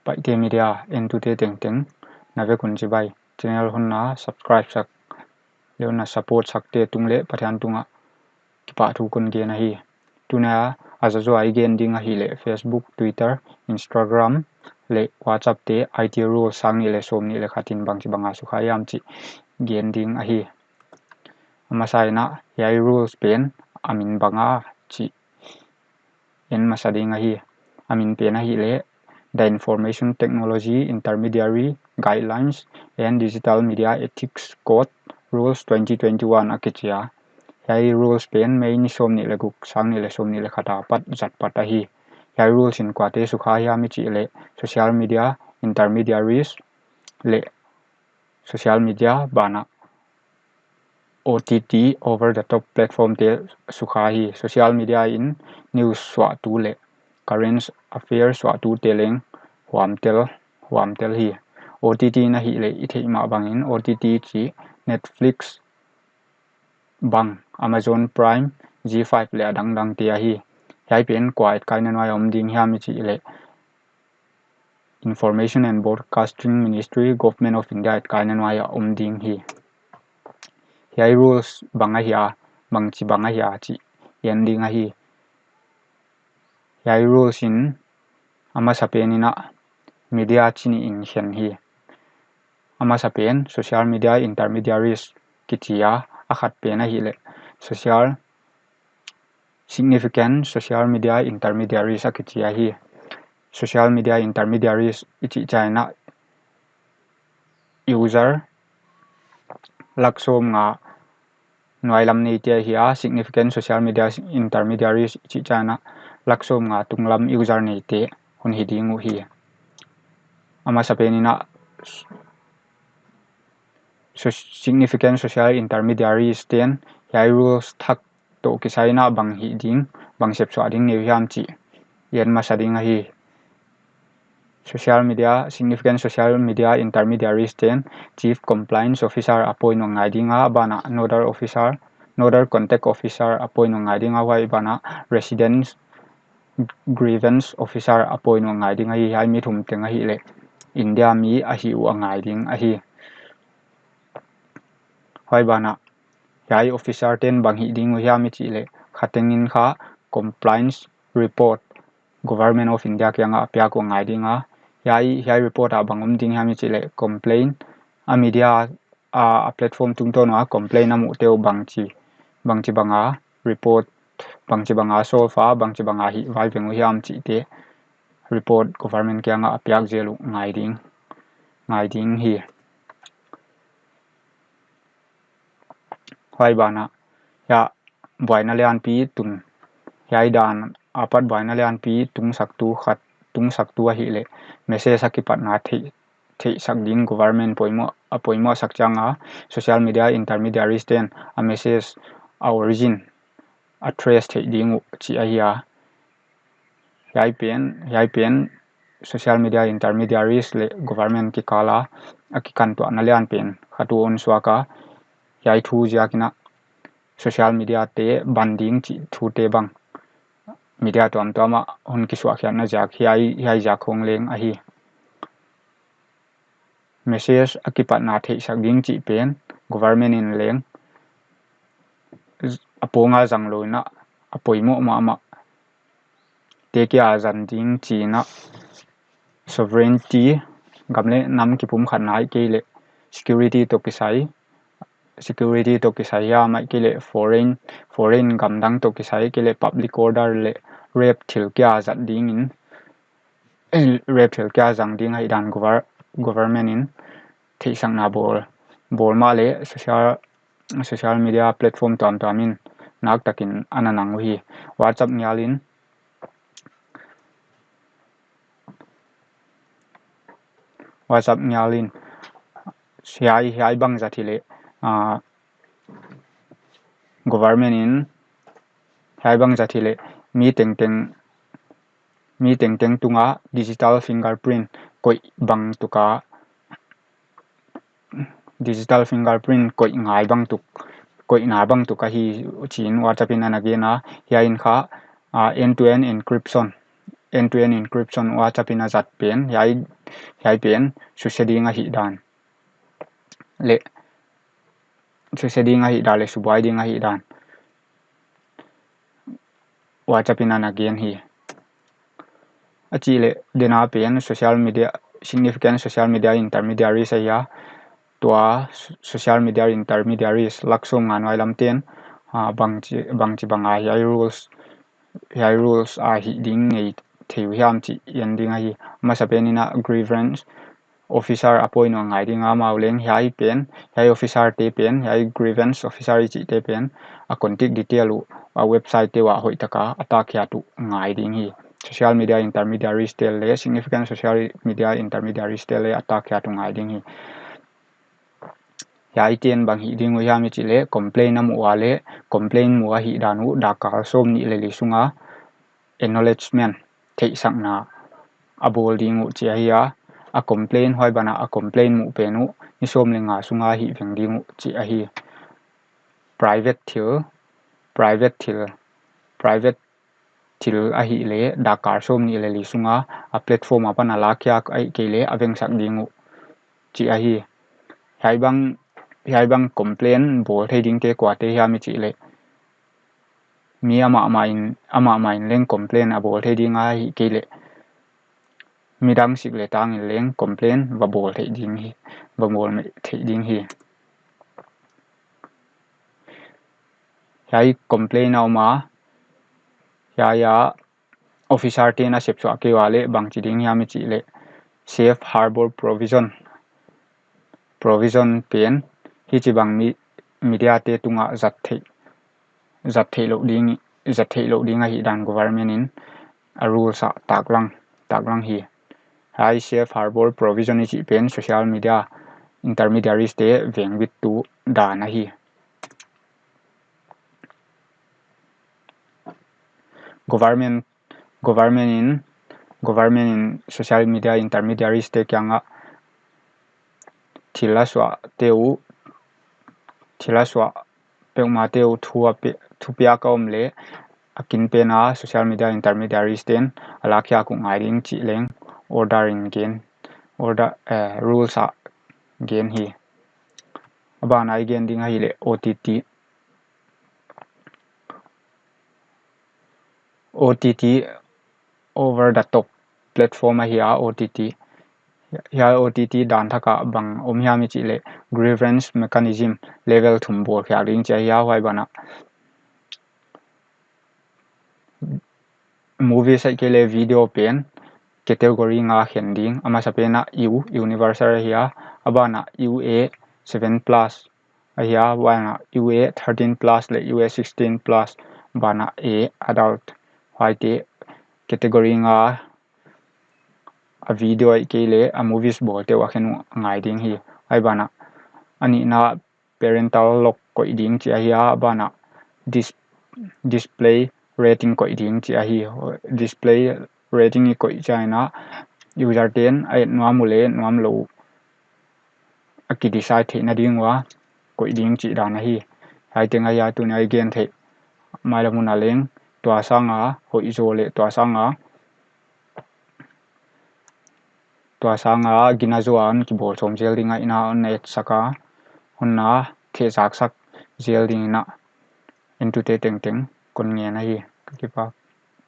pai te media en tu te teng na ve kun chi bai channel hun na subscribe sak leona support sak te tung le pathian tunga ki pa thu kun ge na hi tuna azazo ai gen ding a hi le Facebook Twitter Instagram le WhatsApp te IT rule sang ni le som ni le khatin bang chi banga su khayam chi gen ding a hi masai na yai rules pen amin banga chi en masading a hi amin pen a hi le the Information Technology Intermediary Guidelines and Digital Media Ethics Code Rules 2021 akichia yai rules pen mai ni som ni le guk sang ni le som ni le khata pat zat pat a hi yai rules in kwate su khaya mi chi le social media intermediaries le social media bana OTT over the top platform te sukha hi social media in news swa tu le current affairs swa tu teleng huam tel hi OTT na hi le i thei ma bangin OTT chi Netflix bang Amazon Prime G5 le dang te hi yai pen kwait kai nan wai om ding hiam chi le Information and Broadcasting Ministry Government of India kai nan wai om ding hi yai rules banga hiya bangchi banga hiya chi ending a hi yai rules in ama sapenina media chini in hian hi ama sapen social media intermediaries kichia akhat pena hi le significant social media intermediaries akichia hi social media intermediaries ichi china user laksom nga noi lam nei te hi significant social media intermediaries chi china laksom nga tunglam user nei te hun hi dingu hi ama sapenina significant social intermediaries ten yai rules thak to kisaina bang hi ding bang sep chwa ding ne hiam chi yen ma sading a hi significant social media intermediaries ten chief compliance officer appoint ngai dinga bana nodal contact officer appoint ngai dinga wai bana residence grievance officer appoint ngai dinga hi hai mi thum tenga hi le India mi a hi u ngai ding a hi hoi bana yai officer ten bang hi ding hiam mi chi le khatengin kha compliance report Government of India kyanga apya ko ngai dinga yai report a bangum ding hiam mi chi le complain a media a platform tung to na complain amu teu bangchi banga report bangchi banga solfa bangchi banga hi vai vengu hiam chi te report government kyanga apyak jelu ngai ding hi hoi bana ya boina lian pi tung yai dan apat boina lian pi tung saktu a hi le message akipat na thei sak ding government poimo sakchanga social media intermediaries ten a message a origin address thei ding chi a hiya yai pen social media intermediaries le government ki kala akikan to analian pen khatu on swaka yai thu jakina social media te banding chi thu te bang media to am to ma hun ki swa khian na jak hiai ja khong leng a hi message akipat na thei sak ding chi pen government in leng aponga jangloina apoimo ma te kya jan ding chi na sovereignty gamle nam ki pum khan nai ke le security to kisai ya mai ke le foreign gamdang to kisai ke le public order le rep thil kya zat ding in rep thil kya jang ding ai dan government in thei sang na bol ma le social media platform tam in nak takin ananang hi WhatsApp nyalin hiai bang jathile government in hiai bang jathile mi teng tunga digital fingerprint koi bang tuka digital fingerprint koi ngai bang tuka hi chin WhatsApp in anagena hiain kha end to end encryption end-to-end encryption wa chapina zat pen yai pen su setting a hi dan le su setting a hi da le su buai ding a hi dan wa chapina na gen hi achi le dena pen social media significant social media intermediaries ya tua social media intermediaries laksom ngan wai lam ten bangchi banga yai rules a hi ding nei theu hiam chi yan ding a hi masapenina grievance officer appoint ngai ding a mauleng yai pen yai officer te pen yai grievance officer chi te pen a contact detail a website te wa hoi taka attack ya tu ngai ding hi social media intermediaries te le significant social media intermediaries te le attack ya tu ngai ding hi yai ten bang hi ding hiam chi le complain am wa le complain mu hi danu da ka som ni le li sunga acknowledgement thei sakna abol ding chi ya a complain hoi bana a complain mu penu ni som lenga sunga hi veng ding chi a hi private thil a hi le da kar som ni le li sunga a platform apana la kya ai ke le aveng sak ding chi a hi hai bang complain bol thei ding te kwa te hiam chi le mi ama in leng complain a bol thei ding a hi ke le midang sik le tang in leng complain va bol thei ding hi va bol me thei ding hi yai complain au ma ya officer te na sep chwa ke wale bang chi ding hiam chi le safe harbor provision pen hi chi bang media te tunga zat thei lo ding a hi dan government in a rule sa taklang hi hai safe harbor provision chi pen social media intermediaries te veng bit tu dan a hi government in social media intermediaries te kyanga thila swa pekma teu thupia kaum le akin pena social media intermediaries ten alakhya ku ngai ring chi leng order rules a gen hi abana gen ding hi le OTT over the top platform a hi OTT dan thaka bang omhiami chi le grievance mechanism level thum bol khya ring cha ya hoi bana movie sai ke le video pen category nga hending ama sapena universal hiya abana UA 7 plus hiya wana UA 13 plus le UA 16 plus bana A adult haite category nga a video ke le a movies bol te wa khenu ngai ding hi ai bana ani na parental lock ko ding chi hiya bana display rating ko ding chi hi display rating ko china user 10 ai nuam lo aki decide the na ding wa ko ding chi da na hi hai tenga ya tu nai gen the mai la mun aleng twa sanga ho izole twa sanga ginazuan ki bol chom jel dinga ina net saka hunna the sak zel ding na into te teng kon nge na hi ki pa